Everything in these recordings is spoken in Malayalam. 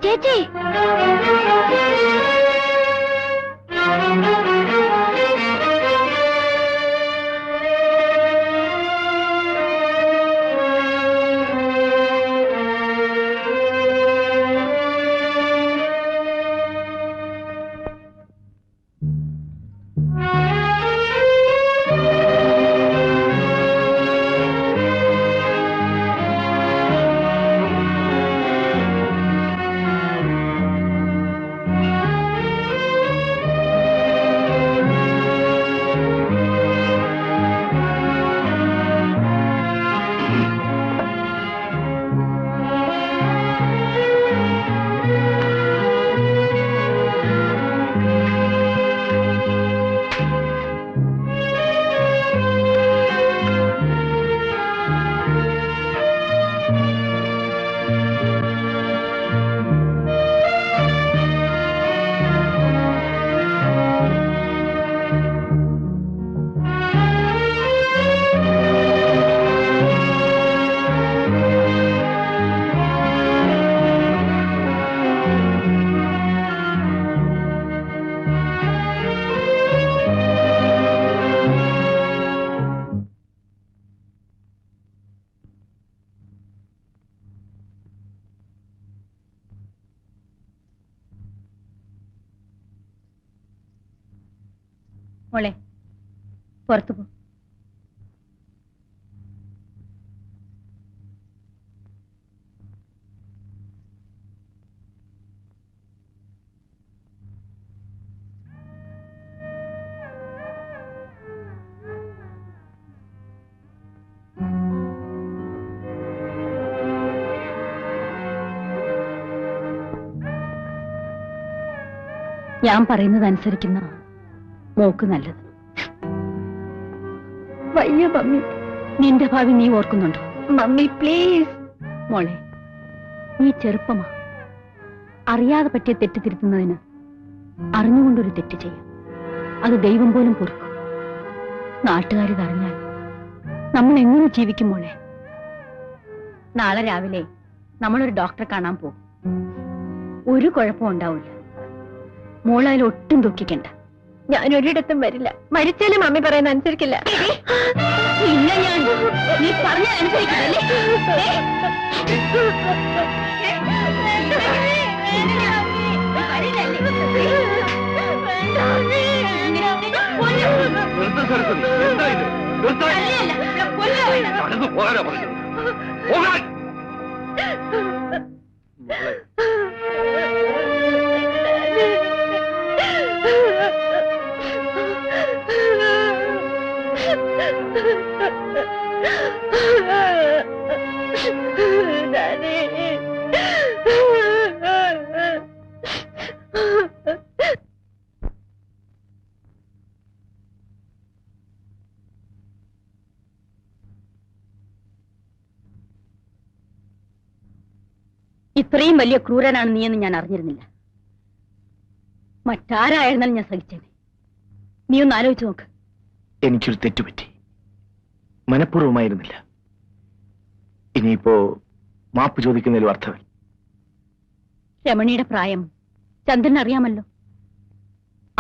ചേച്ചി മോളെ പുറത്തു പോ. ഞാൻ പറയുന്നത് അനുസരിക്കുന്ന മോക്ക് നല്ലത്. വയ്യ മമ്മി. നിന്റെ ഭാവി നീ ഓർക്കുന്നുണ്ടോ? Mummy please. മോളെ നീ ചെറുപ്പമാ. അറിയാതെ പറ്റിയ തെറ്റ് തിരുത്തുന്നതിന് അറിഞ്ഞുകൊണ്ടൊരു തെറ്റ് ചെയ്യാം. അത് ദൈവം പോലും പൊറുക്കും. നാട്ടുകാരിതറിഞ്ഞാൽ നമ്മൾ എങ്ങനെ ജീവിക്കും മോളെ? നാളെ രാവിലെ നമ്മളൊരു ഡോക്ടറെ കാണാൻ പോകും. ഒരു കുഴപ്പവും ഉണ്ടാവില്ല. മോളതിൽ ഒട്ടും ദുഃഖിക്കണ്ട. ഞാൻ ഒരിടത്തും വരില്ല. മരിച്ചാലും മമ്മി പറയുന്ന അനുസരിക്കില്ല. ഇല്ല, ഞാൻ നീ പറഞ്ഞ അനുസരിക്കില്ലേ? ഇത്രയും വലിയ ക്രൂരനാണ് നീയെന്ന് ഞാൻ അറിഞ്ഞിരുന്നില്ല. മറ്റാരായിരുന്നാലും ഞാൻ സഹിച്ചേനെ. നീ ഒന്ന് ആലോചിച്ച് നോക്ക്. എനിക്കൊരു തെറ്റുപറ്റി. മനഃപൂർവ്വമായിരുന്നില്ല. ഇനിയിപ്പോ മാപ്പ് ചോദിക്കുന്നതിലും അർത്ഥമില്ല. രമണിയുടെ പ്രായം ചന്ദ്രൻ അറിയാമല്ലോ.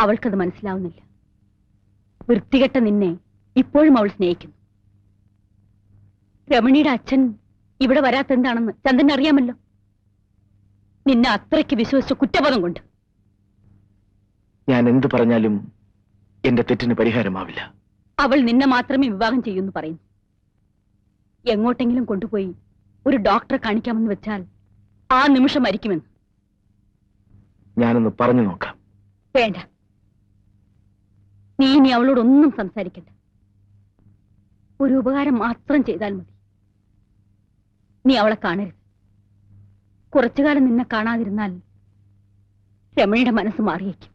അവൾക്കത് മനസ്സിലാവുന്നില്ല. വൃത്തികെട്ട നിന്നെ ഇപ്പോഴും അവൾ സ്നേഹിക്കുന്നു. രമണിയുടെ അച്ഛൻ ഇവിടെ വരാത്തെന്താണെന്ന് ചന്ദ്രൻ അറിയാമല്ലോ. നിന്നെ അത്രയ്ക്ക് വിശ്വസിച്ച കുറ്റബോധം കൊണ്ട്. ഞാൻ എന്ത് പറഞ്ഞാലും എന്റെ തെറ്റിന് പരിഹാരമാവില്ല. അവൾ നിന്നെ മാത്രമേ വിവാഹം ചെയ്യൂന്ന് പറയുന്നു. എങ്ങോട്ടെങ്കിലും കൊണ്ടുപോയി ഒരു ഡോക്ടറെ കാണിക്കാമെന്ന് വെച്ചാൽ ആ നിമിഷം മരിക്കുമെന്ന്. ഞാനൊന്ന് പറഞ്ഞു നോക്കാം. വേണ്ട, നീ ഇനി അവളോടൊന്നും സംസാരിക്കണ്ട. ഒരു ഉപകാരം മാത്രം ചെയ്താൽ മതി. നീ അവളെ കാണരുത്. കുറച്ചുകാലം നിന്നെ കാണാതിരുന്നാൽ രമണിയുടെ മനസ്സ് മാറിയേക്കും.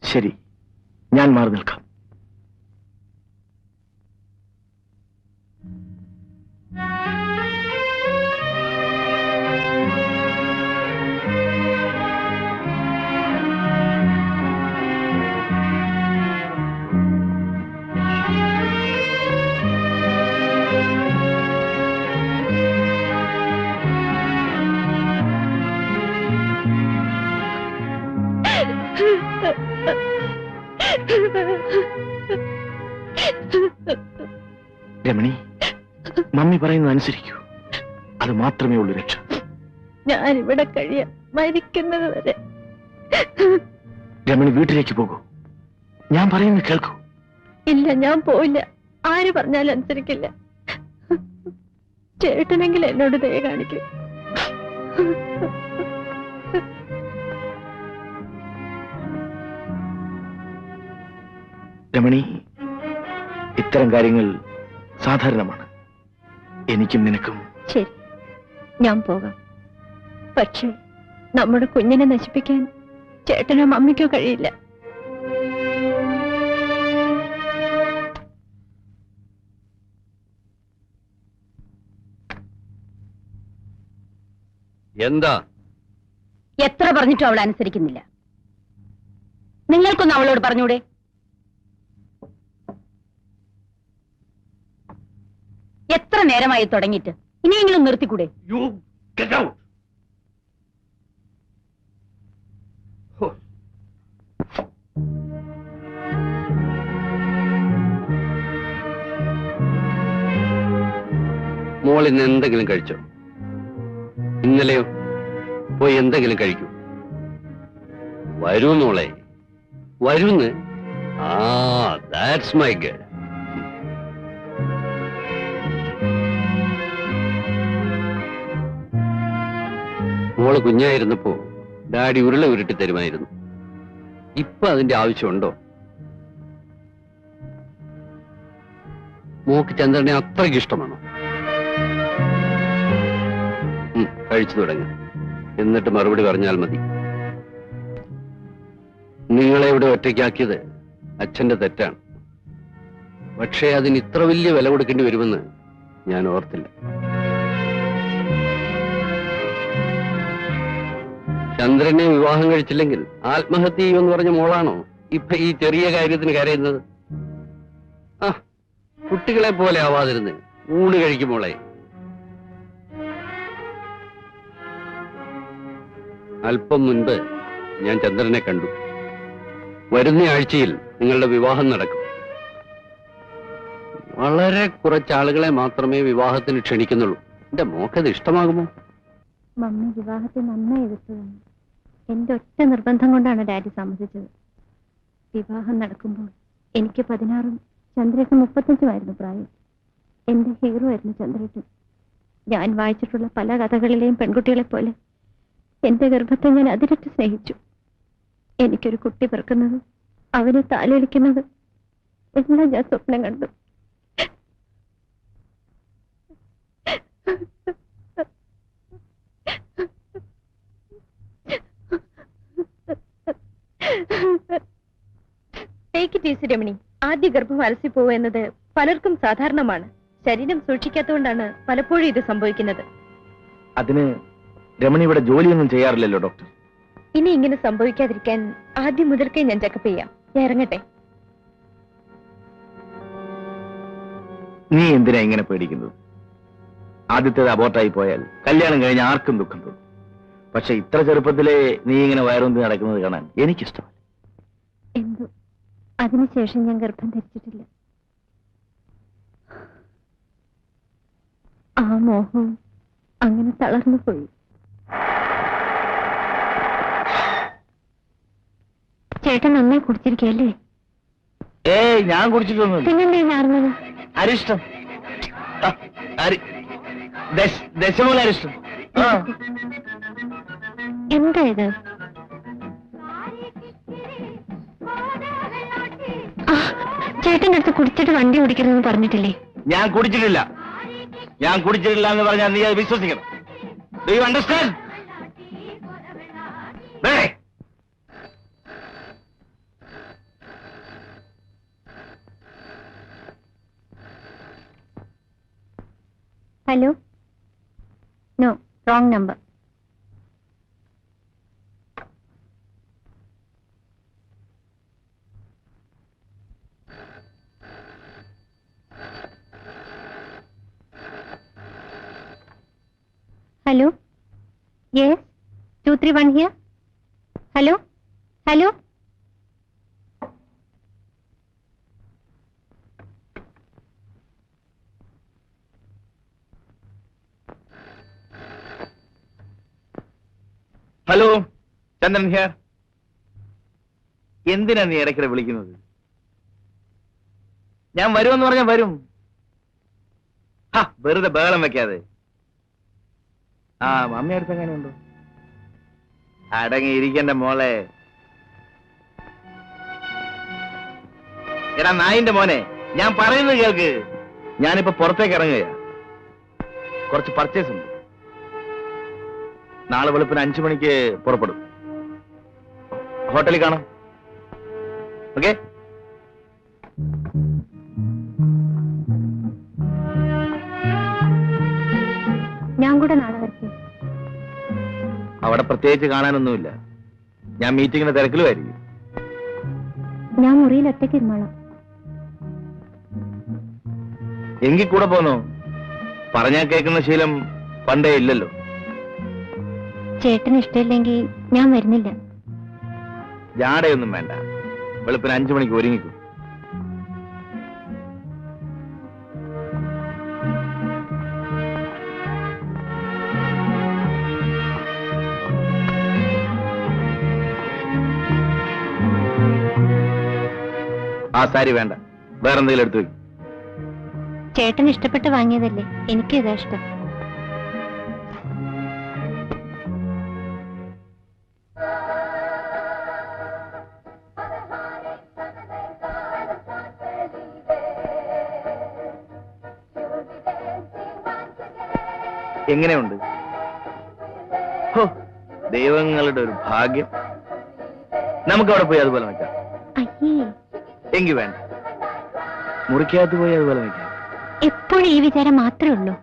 ശരി, ഞാൻ മാറി നിൽക്കാം. രമണി, മമ്മി പറയുന്നത് അനുസരിക്കൂ. അത് മാത്രമേ ഉള്ളൂ രക്ഷ. ഞാൻ ഇവിടെ കഴിയാം, മരിക്കുന്നത് വരെ. രമണി, വീട്ടിലേക്ക് പോകൂ. ഞാൻ പറയുന്നത് കേൾക്കൂ. ഇല്ല, ഞാൻ പോയില്ല. ആര് പറഞ്ഞാലും അനുസരിക്കില്ല. ചേട്ടനെങ്കിൽ എന്നോട് ദയ കാണിക്കും. രമണി, ഇത്തരം കാര്യങ്ങൾ സാധാരണമാണ്. എനിക്കും നിനക്കും. ശരി, ഞാൻ പോകാം. പക്ഷേ നമ്മുടെ കുഞ്ഞിനെ നശിപ്പിക്കാൻ ചേട്ടനോ മമ്മിക്കോ കഴിയില്ല. എന്താ? എത്ര പറഞ്ഞിട്ടും അവൾ അനുസരിക്കുന്നില്ല. നിങ്ങൾക്കൊന്നും അവളോട് പറഞ്ഞൂടെ? എത്ര നേരമായി തുടങ്ങിയിട്ട്? ഇനിയെങ്കിലും നിർത്തിക്കൂടെ? മോൾ ഇന്ന് എന്തെങ്കിലും കഴിച്ചോ? ഇന്നലെയോ? പോയി എന്തെങ്കിലും കഴിക്കൂ. വരൂ മോളെ, വരൂന്ന്. That's my girl. മോള് കുഞ്ഞായിരുന്നപ്പോ ഡാഡി ഉരുള ഉരുട്ടി തരുമായിരുന്നു. ഇപ്പൊ അതിന്റെ ആവശ്യമുണ്ടോ? മോക്ക് ചന്ദ്രനെ അത്രയ്ക്ക് ഇഷ്ടമാണോ? കഴിച്ചു തുടങ്ങി, എന്നിട്ട് മറുപടി പറഞ്ഞാൽ മതി. നിങ്ങളെ ഇവിടെ ഒറ്റയ്ക്കാക്കിയത് അച്ഛന്റെ തെറ്റാണ്. പക്ഷേ അതിന് ഇത്ര വലിയ വില കൊടുക്കേണ്ടി വരുമെന്ന് ഞാൻ ഓർത്തില്ല. ചന്ദ്രനെ വിവാഹം കഴിച്ചില്ലെങ്കിൽ ആത്മഹത്യ ചെയ്യുമെന്ന് പറഞ്ഞ മോളാണോ ഇപ്പൊ ഈ ചെറിയ കാര്യത്തിന് കരയുന്നത്? കുട്ടികളെ പോലെ ആവാതിരുന്ന് ഊണ് കഴിക്കും മോളെ. അല്പം മുൻപ് ഞാൻ ചന്ദ്രനെ കണ്ടു. വരുന്ന ആഴ്ചയിൽ നിങ്ങളുടെ വിവാഹം നടക്കും. വളരെ കുറച്ചാളുകളെ മാത്രമേ വിവാഹത്തിന് ക്ഷണിക്കുന്നുള്ളൂ. എന്റെ മോക്കത് ഇഷ്ടമാകുമോ? മമ്മി വിവാഹത്തെ നന്നായി എതിർത്തതാണ്. എന്റെ ഒറ്റ നിർബന്ധം കൊണ്ടാണ് ഡാഡി സമ്മതിച്ചത്. വിവാഹം നടക്കുമ്പോൾ എനിക്ക് 16ഉം ചന്ദ്രേട്ടൻ 35ഉമായിരുന്നു പ്രായം. എന്റെ ഹീറോ ആയിരുന്നു ചന്ദ്രേട്ടൻ. ഞാൻ വായിച്ചിട്ടുള്ള പല കഥകളിലെയും പെൺകുട്ടികളെ പോലെ എന്റെ ഗർഭത്തെ ഞാൻ അതിരറ്റ് സ്നേഹിച്ചു. എനിക്കൊരു കുട്ടി പിറക്കുന്നത്, അവനെ താലോലിക്കുന്നത് എല്ലാം ഞാൻ സ്വപ്നം കണ്ടു. Take it easy Ramani. ആദ്യ ഗർഭം അലസിപ്പോവുക എന്നത് പലർക്കും സാധാരണമാണ്. ശരീരം സൂക്ഷിക്കാത്തതുകൊണ്ടാണ് പലപ്പോഴും ഇത് സംഭവിക്കുന്നത്. അതിന് രമണി ഇവിടെ ജോലിയൊന്നും ചെയ്യാറില്ലല്ലോ ഡോക്ടർ. ഇനി ഇങ്ങനെ സംഭവിക്കാതിരിക്കാൻ ആദ്യം മുതൽക്കേ ഞാൻ ചെക്കപ്പ് ചെയ്യാം. ഞാൻ ഇറങ്ങട്ടെ. നീ എന്തിനാ ഇങ്ങനെ പേടിക്കുന്നത്? ആദ്യത്തേത് അബോർട്ടായി പോയാൽ കല്യാണം കഴിഞ്ഞ് ആർക്കും ദുഃഖം തോന്നും. പക്ഷെ ഇത്ര ചെറുപ്പത്തിലെ നീ ഇങ്ങനെ വയറുന്തി നടക്കുന്നത് കാണാൻ എനിക്കിഷ്ടമല്ല. എന്തോ അതിനുശേഷം ഞാൻ ഗർഭം ധരിച്ചിട്ടില്ല. ആ മോഹം അങ്ങനെ തളർന്നു പോയി. ചേട്ടൻ നന്നായി കുടിച്ചിരിക്കല്ലേ? ഏയ്, ഞാൻ കുടിച്ചിട്ടൊന്നും. പിന്നെന്തേ മാറുന്നത്? അരിഷ്ടം, ദശമൂല അരിഷ്ടം. എന്താ ഇത്? ചേട്ടൻ്റെ അടുത്ത് കുടിച്ചിട്ട് വണ്ടി ഓടിക്കരുതെന്ന് പറഞ്ഞിട്ടില്ലേ? ഞാൻ കുടിച്ചിട്ടില്ല. ഞാൻ കുടിച്ചിട്ടില്ല എന്ന് പറഞ്ഞാൽ നീ അത് വിശ്വസിക്കണം. Do you understand? Hello, no, wrong number. Hello? Yes? 231 here? Hello? Hello? Hello, Chandran here. എന്തിനാ നീ ഇടയ്ക്കിടെ വിളിക്കുന്നത്? ഞാൻ വരുമെന്ന് പറഞ്ഞാൽ വരും. വെറുതെ ബഹളം വെക്കാതെ. മമ്മി അടുത്ത് എങ്ങനെയുണ്ടോ? അടങ്ങിയിരിക്കണ്ട മോളെ. എടാ നായിന്റെ മോനെ, ഞാൻ പറയുന്നത് കേൾക്ക്. ഞാനിപ്പോ പുറത്തേക്ക് ഇറങ്ങുക. കുറച്ച് പർച്ചേസ് ഉണ്ട്. നാളെ വെളുപ്പിന് 5 മണിക്ക് പുറപ്പെടും. ഹോട്ടലിൽ കാണാം. ഓക്കെ? ഞാൻ കൂടെ നാളെ വരട്ടെ. അവിടെ പ്രത്യേകിച്ച് കാണാനൊന്നുമില്ല. ഞാൻ മീറ്റിങ്ങിന് തിരക്കിലുമായിരിക്കും. ഞാൻ മുറിയിൽ ഒറ്റയ്ക്ക് ഇരുന്നോളാം. എങ്കിൽ കൂടെ പോന്നോ? പറഞ്ഞാൽ കേൾക്കുന്ന ശീലം പണ്ടേ ഇല്ലല്ലോ. ചേട്ടന് ഇഷ്ടമില്ലെങ്കിൽ ഞാൻ വരുന്നില്ല. ജാടയൊന്നും വേണ്ട. വെളുപ്പിന് 5 മണിക്ക് ഒരുങ്ങിക്കും. ആ സാരി വേണ്ട, വേറെന്തെങ്കിലും എടുത്തു വയ്ക്കും. ചേട്ടന് ഇഷ്ടപ്പെട്ട് വാങ്ങിയതല്ലേ, എനിക്ക് ഇതാ ഇഷ്ടം. എങ്ങനെയുണ്ട്? ഹോ, ദൈവങ്ങളുടെ ഒരു ഭാഗ്യം. നമുക്ക് അവിടെ പോയി അതുപോലെ നിൽക്കാം. എങ്കിൽ വേണ്ട, മുറിക്കകത്ത് പോയി അതുപോലെ നിൽക്കാം. എപ്പോഴും ഈ വിചാരം മാത്രമേ ഉള്ളൂ.